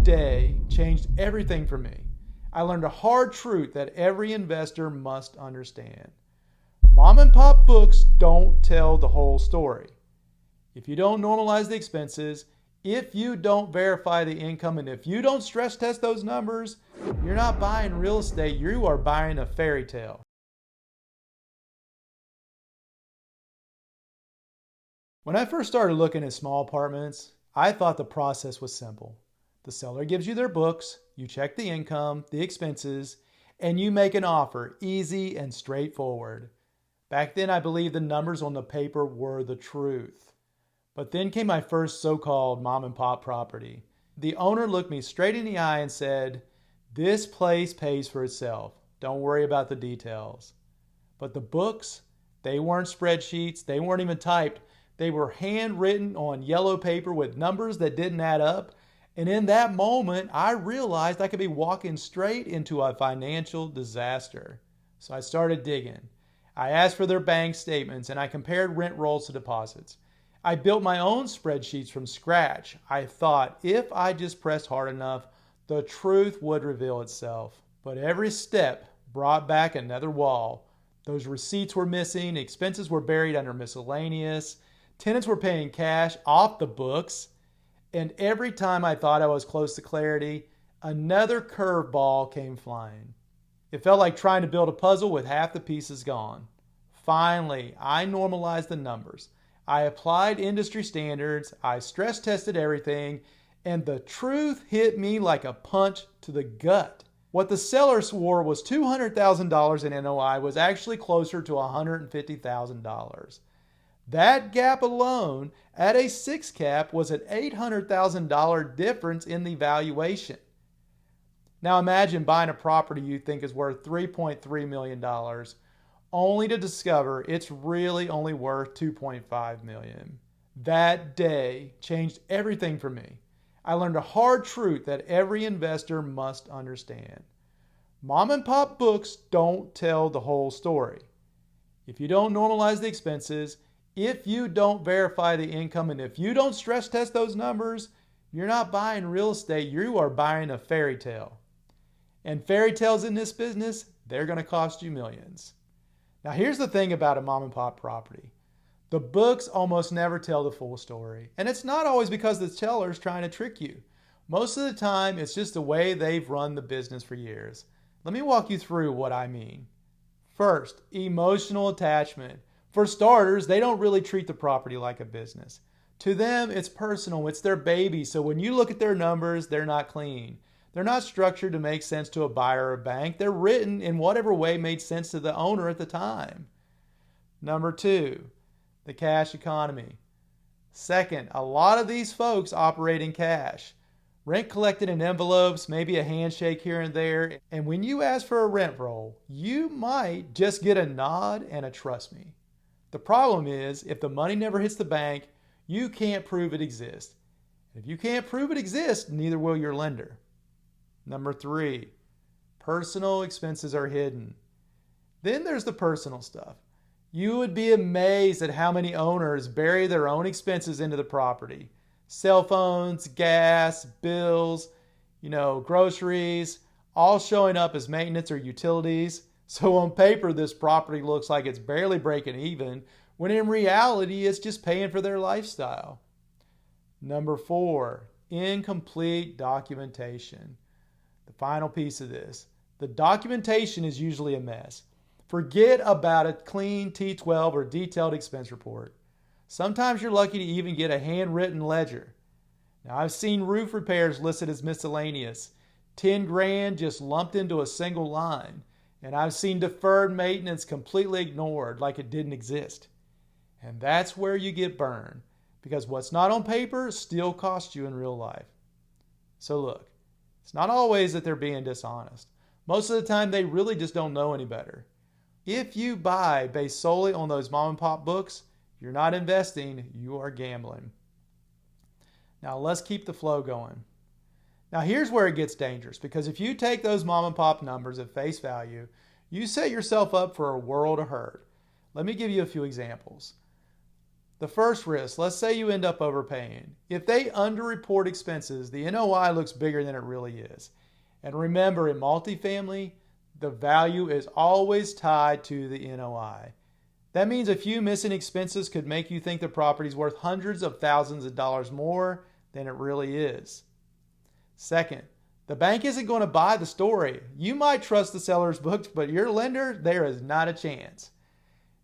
day changed everything for me. I learned a hard truth that every investor must understand. Mom and pop books don't tell the whole story. If you don't normalize the expenses, if you don't verify the income, and if you don't stress test those numbers, you're not buying real estate, you are buying a fairy tale. When I first started looking at small apartments, I thought the process was simple. The seller gives you their books, you check the income, the expenses, and you make an offer, easy and straightforward. Back then, I believed the numbers on the paper were the truth. But then came my first so-called mom and pop property. The owner looked me straight in the eye and said, "This place pays for itself. Don't worry about the details." But the books, they weren't spreadsheets, they weren't even typed. They were handwritten on yellow paper with numbers that didn't add up. And in that moment, I realized I could be walking straight into a financial disaster. So I started digging. I asked for their bank statements and I compared rent rolls to deposits. I built my own spreadsheets from scratch. I thought if I just pressed hard enough, the truth would reveal itself. But every step brought back another wall. Those receipts were missing, expenses were buried under miscellaneous, tenants were paying cash off the books, and every time I thought I was close to clarity, another curveball came flying. It felt like trying to build a puzzle with half the pieces gone. Finally, I normalized the numbers. I applied industry standards, I stress tested everything, and the truth hit me like a punch to the gut. What the seller swore was $200,000 in NOI was actually closer to $150,000. That gap alone, at a 6 cap, was an $800,000 difference in the valuation. Now imagine buying a property you think is worth $3.3 million, only to discover it's really only worth $2.5 million. That day changed everything for me. I learned a hard truth that every investor must understand. Mom and pop books don't tell the whole story. If you don't normalize the expenses, if you don't verify the income, and if you don't stress test those numbers, you're not buying real estate, you are buying a fairy tale. And fairy tales in this business, they're going to cost you millions. Now here's the thing about a mom and pop property. The books almost never tell the full story. And it's not always because the seller's trying to trick you. Most of the time, it's just the way they've run the business for years. Let me walk you through what I mean. First, emotional attachment. For starters, they don't really treat the property like a business. To them, it's personal, it's their baby, so when you look at their numbers, they're not clean. They're not structured to make sense to a buyer or a bank. They're written in whatever way made sense to the owner at the time. Number two, the cash economy. Second, a lot of these folks operate in cash. Rent collected in envelopes, maybe a handshake here and there, and when you ask for a rent roll, you might just get a nod and a trust me. The problem is, if the money never hits the bank, you can't prove it exists. If you can't prove it exists, neither will your lender. Number three, personal expenses are hidden. Then there's the personal stuff. You would be amazed at how many owners bury their own expenses into the property. Cell phones, gas, bills, groceries, all showing up as maintenance or utilities. So on paper, this property looks like it's barely breaking even, when in reality, it's just paying for their lifestyle. Number four, incomplete documentation. The final piece of this. The documentation is usually a mess. Forget about a clean T12 or detailed expense report. Sometimes you're lucky to even get a handwritten ledger. Now I've seen roof repairs listed as miscellaneous, 10 grand just lumped into a single line. And I've seen deferred maintenance completely ignored like it didn't exist. And that's where you get burned, because what's not on paper still costs you in real life. So look, it's not always that they're being dishonest. Most of the time they really just don't know any better. If you buy based solely on those mom and pop books, you're not investing, you are gambling. Now let's keep the flow going. Now here's where it gets dangerous, because if you take those mom and pop numbers at face value, you set yourself up for a world of hurt. Let me give you a few examples. The first risk, let's say you end up overpaying. If they underreport expenses, the NOI looks bigger than it really is. And remember, in multifamily, the value is always tied to the NOI. That means a few missing expenses could make you think the property is worth hundreds of thousands of dollars more than it really is. Second, the bank isn't going to buy the story. You might trust the seller's books, but your lender, there is not a chance.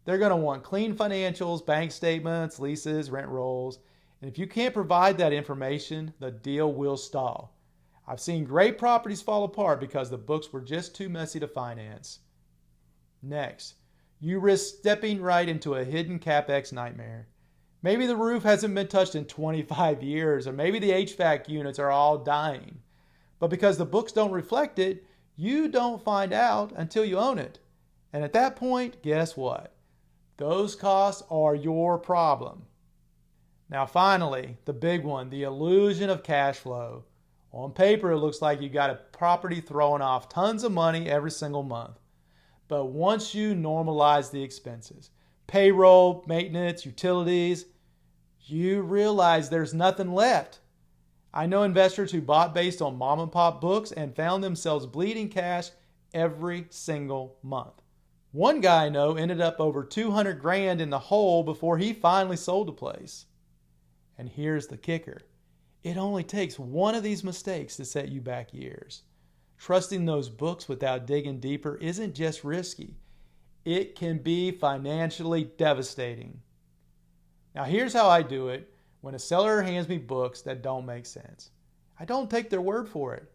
They're going to want clean financials, bank statements, leases, rent rolls. And if you can't provide that information, the deal will stall. I've seen great properties fall apart because the books were just too messy to finance. Next, you risk stepping right into a hidden CapEx nightmare. Maybe the roof hasn't been touched in 25 years, or maybe the HVAC units are all dying. But because the books don't reflect it, you don't find out until you own it. And at that point, guess what? Those costs are your problem. Now finally, the big one, the illusion of cash flow. On paper, it looks like you got a property throwing off tons of money every single month. But once you normalize the expenses, payroll, maintenance, utilities, you realize there's nothing left. I know investors who bought based on mom and pop books and found themselves bleeding cash every single month. One guy I know ended up over 200 grand in the hole before he finally sold the place. And here's the kicker. It only takes one of these mistakes to set you back years. Trusting those books without digging deeper isn't just risky. It can be financially devastating. Now here's how I do it when a seller hands me books that don't make sense. I don't take their word for it.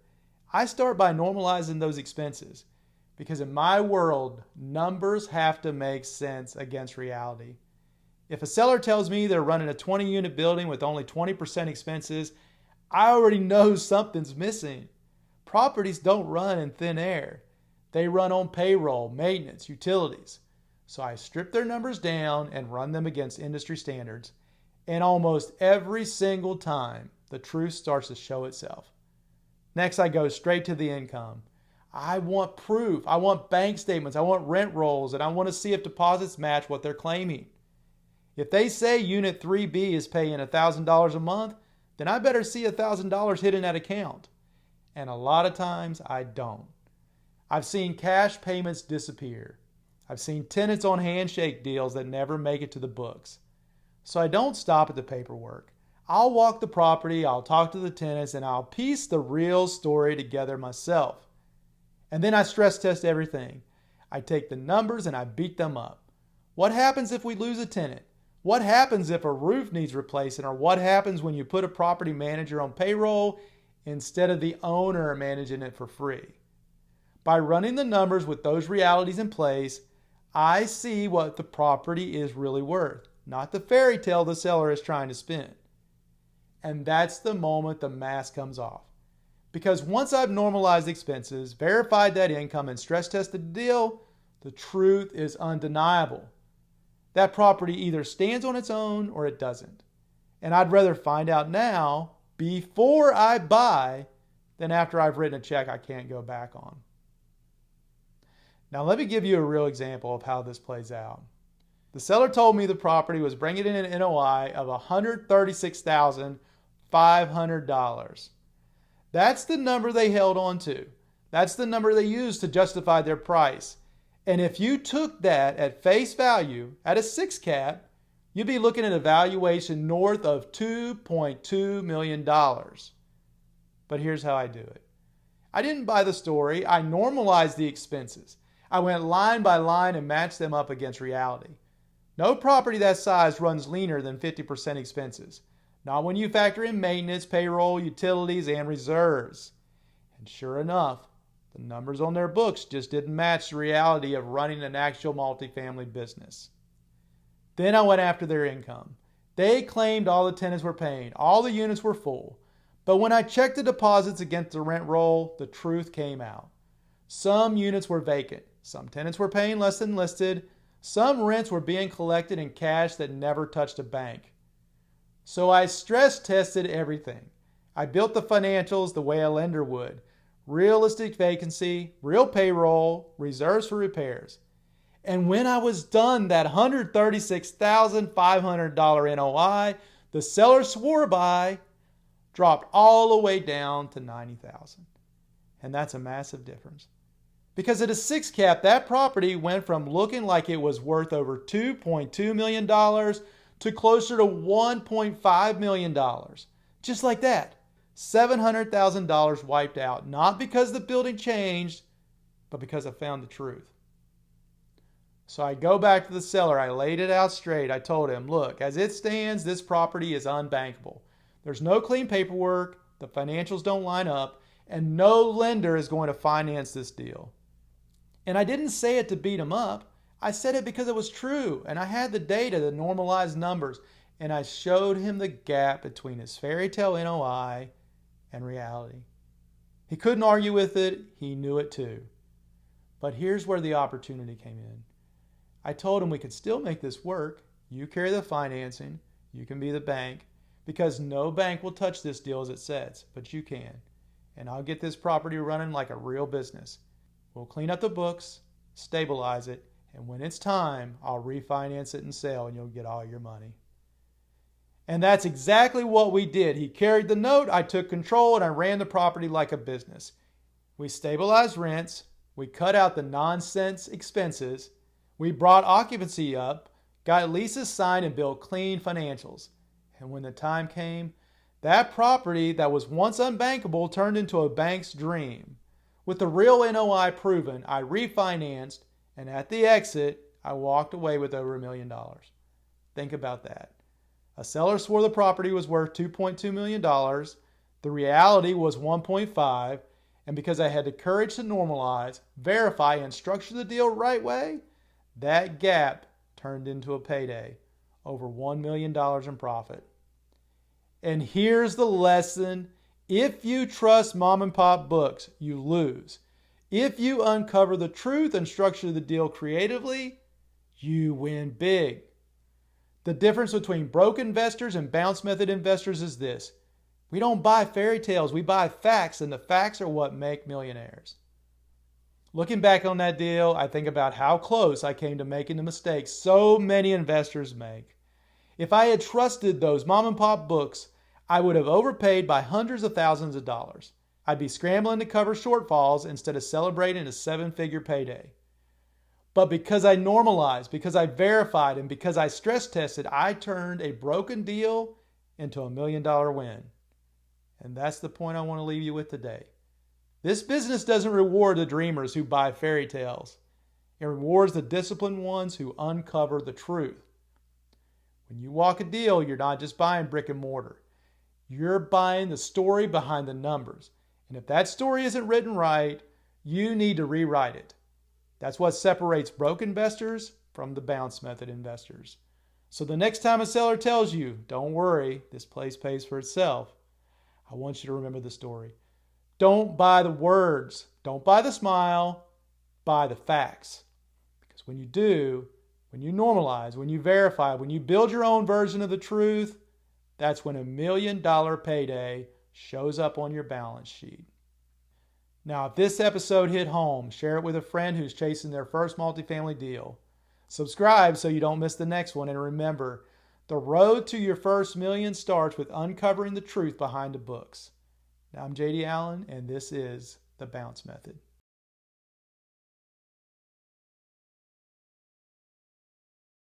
I start by normalizing those expenses. Because in my world, numbers have to make sense against reality. If a seller tells me they're running a 20-unit building with only 20% expenses, I already know something's missing. Properties don't run in thin air. They run on payroll, maintenance, utilities. So I strip their numbers down and run them against industry standards. And almost every single time, the truth starts to show itself. Next, I go straight to the income. I want proof. I want bank statements. I want rent rolls, and I want to see if deposits match what they're claiming. If they say Unit 3B is paying $1,000 a month, then I better see $1,000 hit in that account. And a lot of times I don't. I've seen cash payments disappear. I've seen tenants on handshake deals that never make it to the books. So I don't stop at the paperwork. I'll walk the property, I'll talk to the tenants, and I'll piece the real story together myself. And then I stress test everything. I take the numbers and I beat them up. What happens if we lose a tenant? What happens if a roof needs replacing? Or what happens when you put a property manager on payroll instead of the owner managing it for free? By running the numbers with those realities in place, I see what the property is really worth, not the fairy tale the seller is trying to spin. And that's the moment the mask comes off. Because once I've normalized expenses, verified that income, and stress tested the deal, the truth is undeniable. That property either stands on its own or it doesn't. And I'd rather find out now, before I buy, than after I've written a check I can't go back on. Now let me give you a real example of how this plays out. The seller told me the property was bringing in an NOI of $136,500. That's the number they held on to. That's the number they used to justify their price. And if you took that at face value, at a 6 cap, you'd be looking at a valuation north of $2.2 million. But here's how I do it. I didn't buy the story. I normalized the expenses. I went line by line and matched them up against reality. No property that size runs leaner than 50% expenses. Not when you factor in maintenance, payroll, utilities, and reserves. And sure enough, the numbers on their books just didn't match the reality of running an actual multifamily business. Then I went after their income. They claimed all the tenants were paying, all the units were full. But when I checked the deposits against the rent roll, the truth came out. Some units were vacant. Some tenants were paying less than listed. Some rents were being collected in cash that never touched a bank. So I stress tested everything. I built the financials the way a lender would. Realistic vacancy, real payroll, reserves for repairs. And when I was done, that $136,500 NOI the seller swore by dropped all the way down to $90,000. And that's a massive difference. Because at a 6 cap, that property went from looking like it was worth over $2.2 million to closer to $1.5 million. Just like that. $700,000 wiped out, not because the building changed, but because I found the truth. So I go back to the seller. I laid it out straight. I told him, look, as it stands, this property is unbankable. There's no clean paperwork, the financials don't line up, and no lender is going to finance this deal. And I didn't say it to beat him up. I said it because it was true, and I had the data, the normalized numbers, and I showed him the gap between his fairy tale NOI and reality. He couldn't argue with it. He knew it too. But here's where the opportunity came in. I told him we could still make this work. You carry the financing. You can be the bank, because no bank will touch this deal as it sets, but you can. And I'll get this property running like a real business. We'll clean up the books, stabilize it, and when it's time, I'll refinance it and sell, and you'll get all your money. And that's exactly what we did. He carried the note, I took control, and I ran the property like a business. We stabilized rents, we cut out the nonsense expenses, we brought occupancy up, got leases signed, and built clean financials. And when the time came, that property that was once unbankable turned into a bank's dream. With the real NOI proven, I refinanced, and at the exit, I walked away with over $1 million. Think about that. A seller swore the property was worth $2.2 million. The reality was 1.5, and because I had the courage to normalize, verify, and structure the deal right way, that gap turned into a payday, over $1 million in profit. And here's the lesson. If you trust mom and pop books, you lose. If you uncover the truth and structure the deal creatively, you win big. The difference between broke investors and bounce method investors is this. We don't buy fairy tales, we buy facts, and the facts are what make millionaires. Looking back on that deal, I think about how close I came to making the mistakes so many investors make. If I had trusted those mom and pop books, I would have overpaid by hundreds of thousands of dollars. I'd be scrambling to cover shortfalls instead of celebrating a 7-figure payday. But because I normalized, because I verified, and because I stress tested, I turned a broken deal into $1 million win. And that's the point I want to leave you with today. This business doesn't reward the dreamers who buy fairy tales. It rewards the disciplined ones who uncover the truth. When you walk a deal, you're not just buying brick and mortar. You're buying the story behind the numbers. And if that story isn't written right, you need to rewrite it. That's what separates broke investors from the bounce method investors. So the next time a seller tells you, don't worry, this place pays for itself, I want you to remember the story. Don't buy the words. Don't buy the smile. Buy the facts. Because when you do, when you normalize, when you verify, when you build your own version of the truth, that's when $1 million payday shows up on your balance sheet. Now, if this episode hit home, share it with a friend who's chasing their first multifamily deal. Subscribe so you don't miss the next one. And remember, the road to your first million starts with uncovering the truth behind the books. Now, I'm JD Allen, and this is The Bounce Method.